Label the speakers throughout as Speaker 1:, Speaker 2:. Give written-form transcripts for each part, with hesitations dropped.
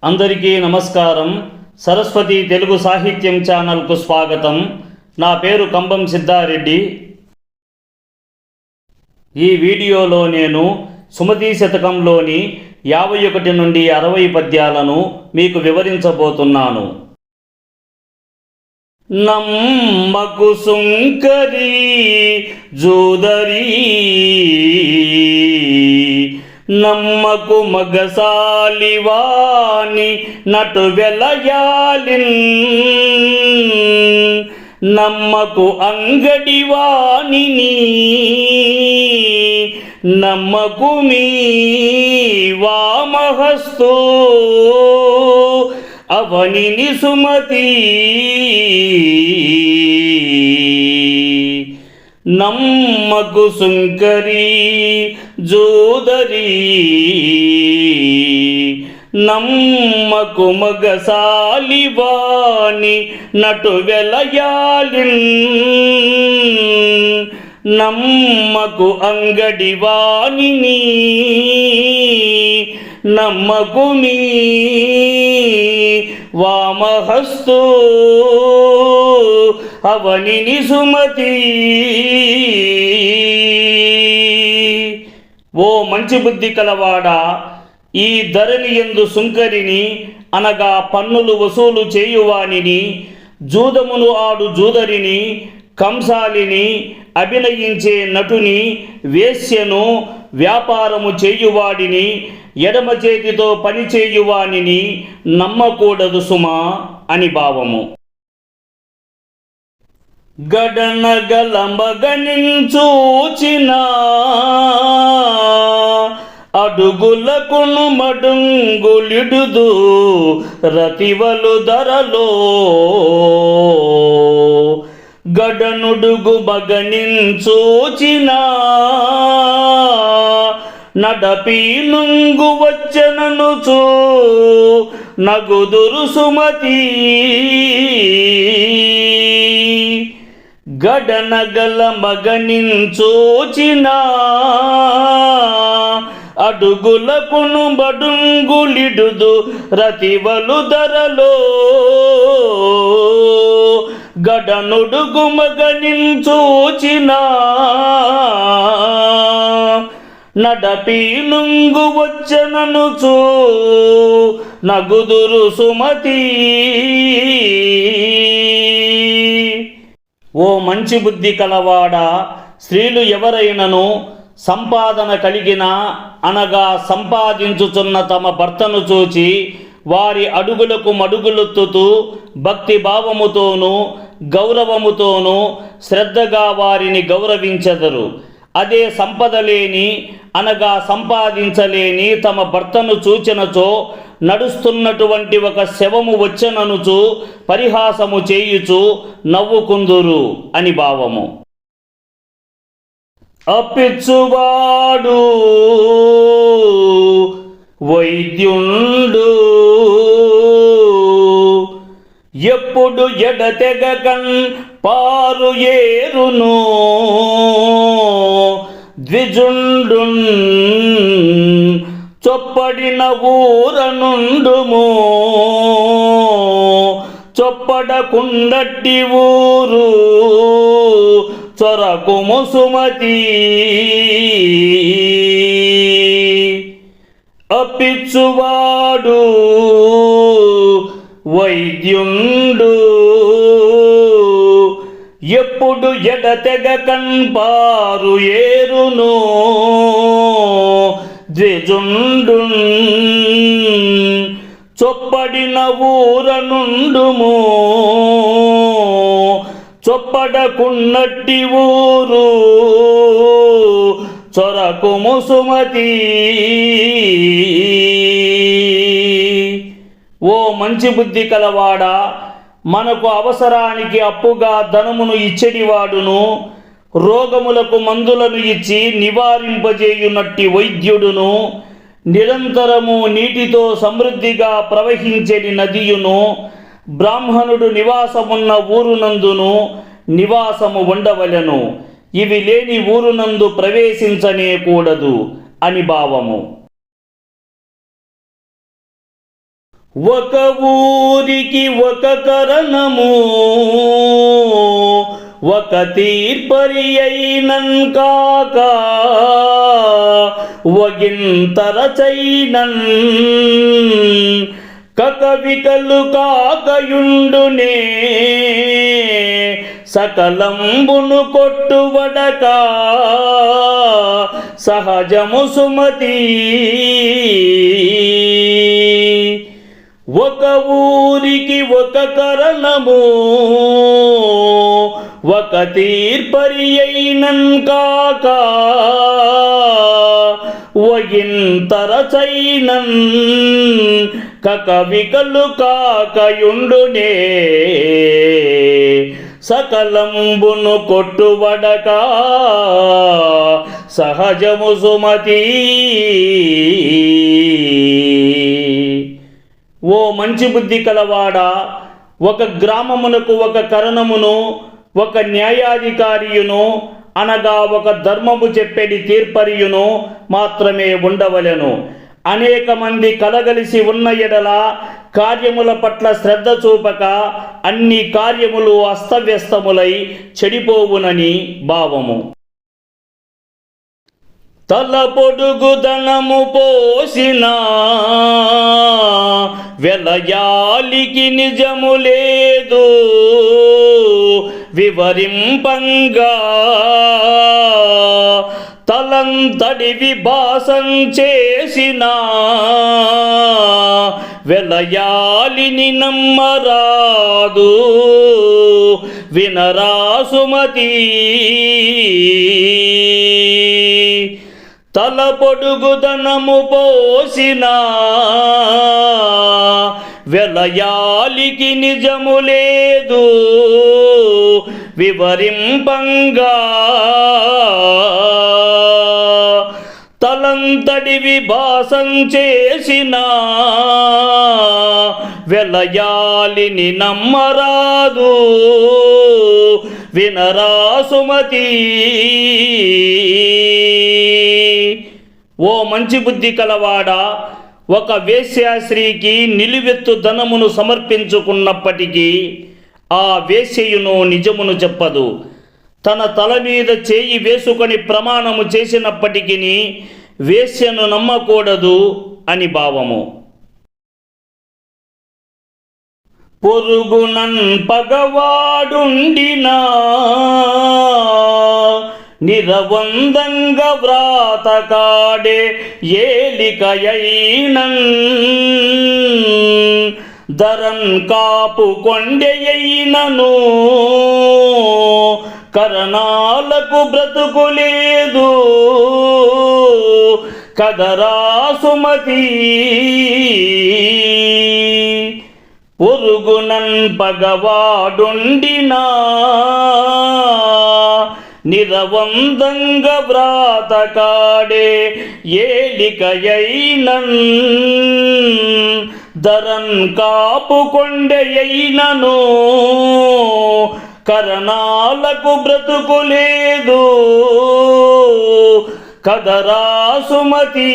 Speaker 1: అందరికీ నమస్కారం. సరస్వతి తెలుగు సాహిత్యం ఛానల్కు స్వాగతం. నా పేరు కంబం సిద్ధారెడ్డి. ఈ వీడియోలో నేను సుమతీ శతకంలోని 51 నుండి 60 పద్యాలను మీకు వివరించబోతున్నాను. నమ్మకు సుంకరి జోదరి, నమ్మకు మగసాలివాని నటు వెలయాలిన్, నమ్మకు అంగడివాణిని నమ్మకు మీ వామహస్తు అవనిని సుమతి. నమ్మకు సుంకరి జోదరి, నమ్మకు మగసాలివాని నటు వెలయాలిన్, నమ్మకు అంగడివాణిని నమ్మకు మీ వామహస్తు అవనిని సుమతి. ఓ మంచి బుద్ధి కలవాడా, ఈ ధరణి యందు సుంకరిని అనగా పన్నులు వసూలు చేయువానిని, జూదమును ఆడు జూదరిని, కంసాలిని, అభినయించే నటుని, వేశ్యను, వ్యాపారము చేయువాడిని, ఎడమ చేతితో పని చేయువానిని నమ్మకూడదు సుమా అని భావము. గడనగల మగనించూచిన అడుగులకును మడుంగులిడుదు రతివలు ధరలో, గడనుడుగు మగనించూచిన నడపి నుంగు వచ్చననుచు నగుదురు సుమతి. గడనగల మగనించూచిన అడుగులకును బడుంగులిడుదు రతివలు ధరలో, గడనుడుగు మగనించూచిన నడపి నుంగు వచ్చననుచు నగుదురు సుమతి. ఓ మంచి బుద్ధి కలవాడా, స్త్రీలు ఎవరైనను సంపాదన కలిగిన అనగా సంపాదించుచున్న తమ భర్తను చూచి వారి అడుగులకు మడుగులెత్తుతూ భక్తి భావముతోనూ గౌరవముతోనూ శ్రద్ధగా వారిని గౌరవించెదరు. అదే సంపద లేని అనగా సంపాదించలేని తమ భర్తను చూచినచో నడుస్తున్నటువంటి ఒక శవము వచ్చననుచు పరిహాసము చేయుచు నవ్వుకుందురు అని భావము. అప్పిచ్చువాడు వైద్యుండు, ఎప్పుడు ఎడతెగకన్ పారు ఏరును ద్విజుండున్, చొప్పడిన ఊరనుండుము చొప్పడకుండట్టి ఊరు చొరకుము సుమతి. అప్పిచ్చువాడు వైద్యుండు, ఎప్పుడు ఎడతెగకన్ పారు ఏరును ద్విజుండున్, చొప్పడిన ఊరనుండుము చొప్పడకున్నట్టి ఊరు చొరకుము సుమతి. ఓ మంచి బుద్ధి కలవాడా, మనకు అవసరానికి అప్పుగా ధనమును ఇచ్చెడివాడును, రోగములకు మందులను ఇచ్చి నివారింపజేయునట్టి వైద్యుడును, నిరంతరము నీటితో సమృద్ధిగా ప్రవహించెడి నదియును, బ్రాహ్మణుడు నివాసమున్న ఊరునందును నివాసము ఉండవలెను, ఇవి లేని ఊరునందు ప్రవేశించనే కూడదు అని భావము. ఒక ఊరికి ఒక కరణము, ఒక తీర్పరి అయినన్ కాక ఒగింతరచైనన్ కకవికలు కాకయుండునే సకలంబును కొట్టువడక సహజము సుమతి. ఒక ఊరికి ఒక కరణము, ఒక తీర్పరి అయినన్ కాక ఒగింతరచైనన్ కకవికలు కాకయుండునే సకలంబును కొట్టువడక సహజము సుమతి. ఓ మంచి బుద్ధి కలవాడా, ఒక గ్రామమునకు ఒక కరణమును, ఒక న్యాయాధికారియును అనగా ఒక ధర్మము చెప్పేది తీర్పరియును మాత్రమే ఉండవలెను. అనేక మంది కలగలిసి ఉన్న ఎడల కార్యముల పట్ల శ్రద్ధ చూపక అన్ని కార్యములు అస్తవ్యస్తములై చెడిపోవునని భావము. తల పొడుగు ధనము పోసిన వెలయాలికి నిజము లేదు, వివరింపంగా తలంతడి విభాసం చేసిన వెలయాలిని నమ్మరాదు, వినరా సుమతి. తల పొడుగు ధనము పోసిన వెలయాలికి నిజము లేదు, వివరింపంగా తలంతడి విభాసం చేసిన వెలయాలిని నమ్మరాదు, వినరా సుమతి. ఓ మంచి బుద్ధి కలవాడా, ఒక వేశ్యాశ్రీకి నిలువెత్తు ధనమును సమర్పించుకున్నప్పటికీ ఆ వేశ్యయును నిజమును చెప్పదు. తన తల మీద చేయి వేసుకొని ప్రమాణము చేసినప్పటికీ వేశ్యను నమ్మకూడదు అని భావము. పొరుగునన్ పగవాడుండినా నిరవందంగ వ్రాతకాడే ఏలికయైనన్ ధరన్ కాపు కొండెయైనను కరణాలకు బ్రతుకులేదు, కదరా సుమతి. పొరుగునన్ పగవాడుండినా నిరవందంగ వ్రాతకాడే ఏలికయైనన్ ధరన్ కాపు కొండెయైనను కరణాలకు బ్రతుకులేదు, కదరా సుమతి.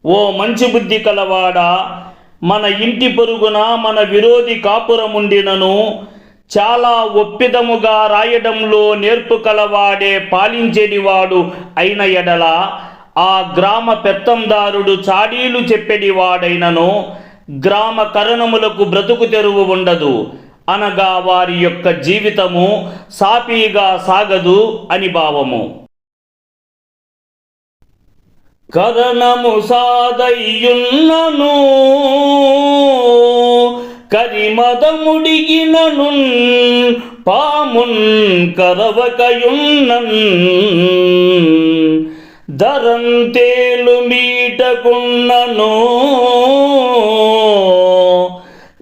Speaker 1: ఓ మంచి బుద్ధి కలవాడా, మన ఇంటి పొరుగున మన విరోధి కాపురముండినను చాలా ఒప్పిదముగా రాయడంలో నేర్పు కలవాడే పాలించేడివాడు అయిన ఎడల ఆ గ్రామ పెత్తందారుడు చాడీలు చెప్పేడివాడైనను గ్రామ కరణములకు బ్రతుకు తెరువు ఉండదు, అనగా వారి యొక్క జీవితము సాఫీగా సాగదు అని భావము. కరణము సాదయ్యున్నను కరిమదముడిగినను పామున్ కరవకయున్నన్ ధరంతేలు మీటకున్నను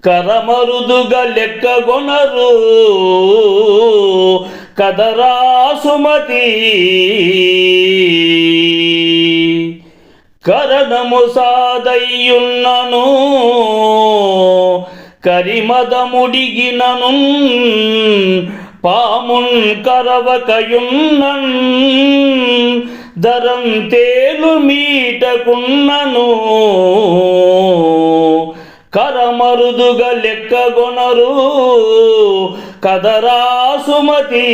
Speaker 1: కరమరుదుగా లెక్కగొనరు, కదరా సుమతి. కరణము సాదయ్యున్నను కరిమదముడిగినను పామున్ కరవకయున్నన్ దరం తేలు మీటకున్నను కరమరుదుగా లెక్కగొనరు కదరా సుమతి.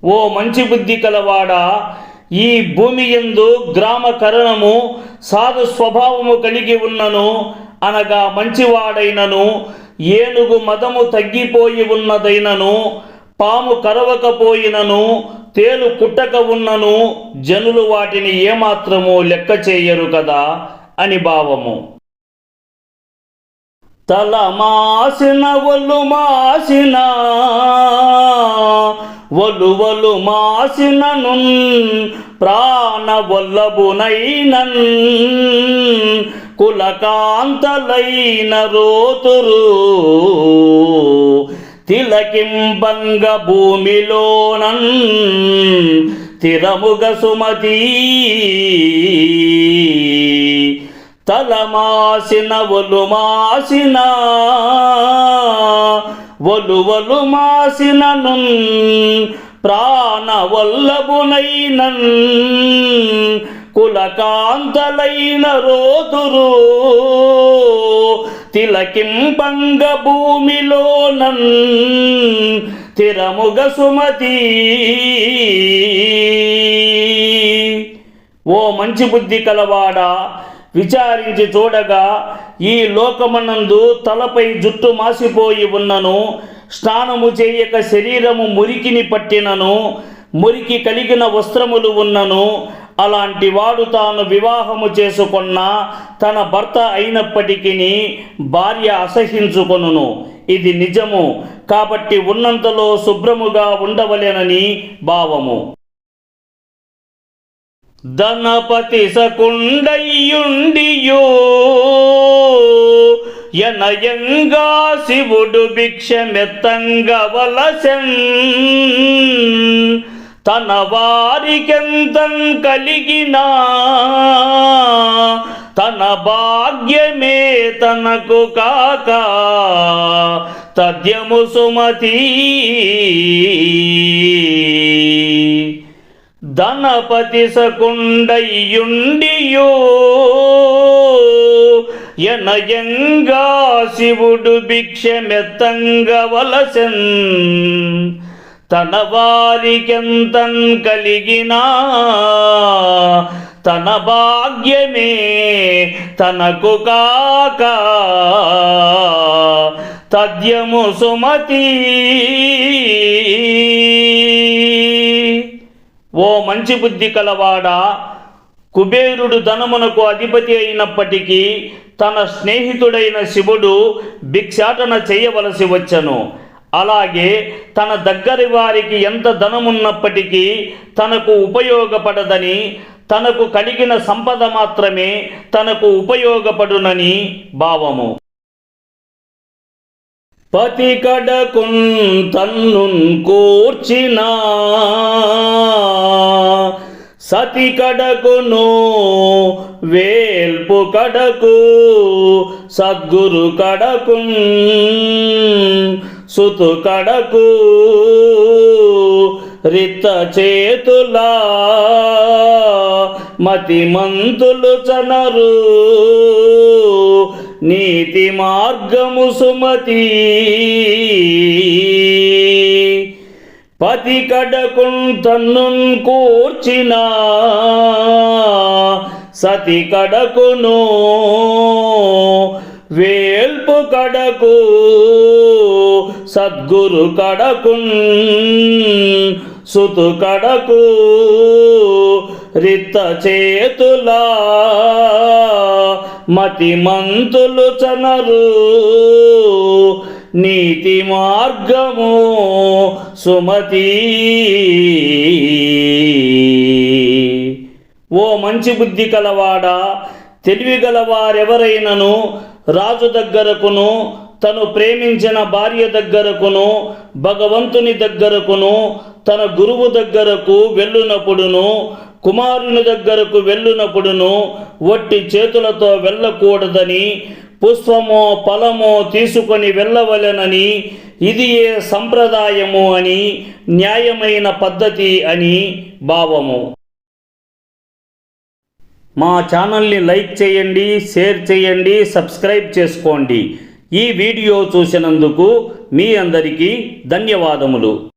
Speaker 1: ఓ మంచి బుద్ధి కలవాడా, ఈ భూమి యందు గ్రామకరణము సాధు స్వభావము కలిగి ఉన్నను అనగా మంచివాడైనను, ఏనుగు మదము తగ్గిపోయి ఉన్నదైనను, పాము కరవకపోయినను, తేలు కుట్టక ఉన్నను, జనులు వాటిని ఏమాత్రము లెక్క చేయరు కదా అని భావము. తల మాసిన ఒళ్ళు మాసిన ఒలువలు మాసిననున్ ప్రాణ వల్లభునైనన్ కులకాంతలైన రోతురు తిలకింబంగ భూమిలోనన్ తిరముగ సుమతి. తలమాసిన ఒలు మాసిన ఒలువలు మాసిననున్ ప్రాణ వల్లభునైనన్ కులకాంతలైన రోతురు తిలకింపంగ భూమిలోనన్ తిరముగ సుమతి. ఓ మంచి బుద్ధి కలవాడా, విచారించి చూడగా ఈ లోకమనందు తలపై జుట్టు మాసిపోయి ఉన్నను, స్నానము చేయక శరీరము మురికిని పట్టినను, మురికి కలిగిన వస్త్రములు ఉన్నను, అలాంటి వాడు తాను వివాహము చేసుకున్న తన భర్త అయినప్పటికీ భార్య అసహించుకొనును. ఇది నిజము. కాబట్టి ఉన్నంతలో శుభ్రముగా ఉండవలెనని భావము. ధనపతి సకుండయ్యుండియో యనయంగా శివుడు భిక్షమెత్తంగవలసెన్ తన వారికెంతం కలిగినా తన భాగ్యమే తనకు కాక తథ్యము సుమతి. ధనపతి సకుండయ్యుండియో యనయంగా శివుడు భిక్షమెత్తంగవలసెన్ తన వారికెంతం కలిగినా తన భాగ్యమే తనకు కాక తథ్యము సుమతి. ఓ మంచి బుద్ధి కలవాడా, కుబేరుడు ధనమునకు అధిపతి అయినప్పటికీ తన స్నేహితుడైన శివుడు భిక్షాటన చేయవలసి వచ్చెను. అలాగే తన దగ్గరి వారికి ఎంత ధనమున్నప్పటికీ తనకు ఉపయోగపడదని, తనకు కలిగిన సంపద మాత్రమే తనకు ఉపయోగపడునని భావము. పతి కడకున్ తన్నున్ కూర్చినా సతి కడకును వేల్పు కడకు సద్గురు కడకున్ సుతు కడకు రిత్త చేతులా మతి మంతులు చనరు నీతి మార్గము సుమతి. పతి కడకున్ తన్నున్ కూర్చిన సతి కడకును వేల్పు కడకు సద్గురు కడకున్ సుతు కడకు రిత్త చేతులా మతి మంతులు చనరు నీతి మార్గము సుమతి. ఓ మంచి బుద్ధి కలవాడా, తెలివి గలవారెవరైనను రాజు దగ్గరకును తను ప్రేమించిన భార్య దగ్గరకును భగవంతుని దగ్గరకును తన గురువు దగ్గరకు వెళ్ళునప్పుడును కుమారుని దగ్గరకు వెళ్ళునప్పుడును వట్టి చేతులతో వెళ్ళకూడదని పుష్పమో ఫలమో తీసుకొని వెళ్ళవలెనని, ఇది ఏ సంప్రదాయము అని, న్యాయమైన పద్ధతి అని భావము. మా ఛానల్ని లైక్ చేయండి, షేర్ చేయండి, సబ్స్క్రైబ్ చేసుకోండి. ఈ వీడియో చూసినందుకు మీ అందరికీ ధన్యవాదములు.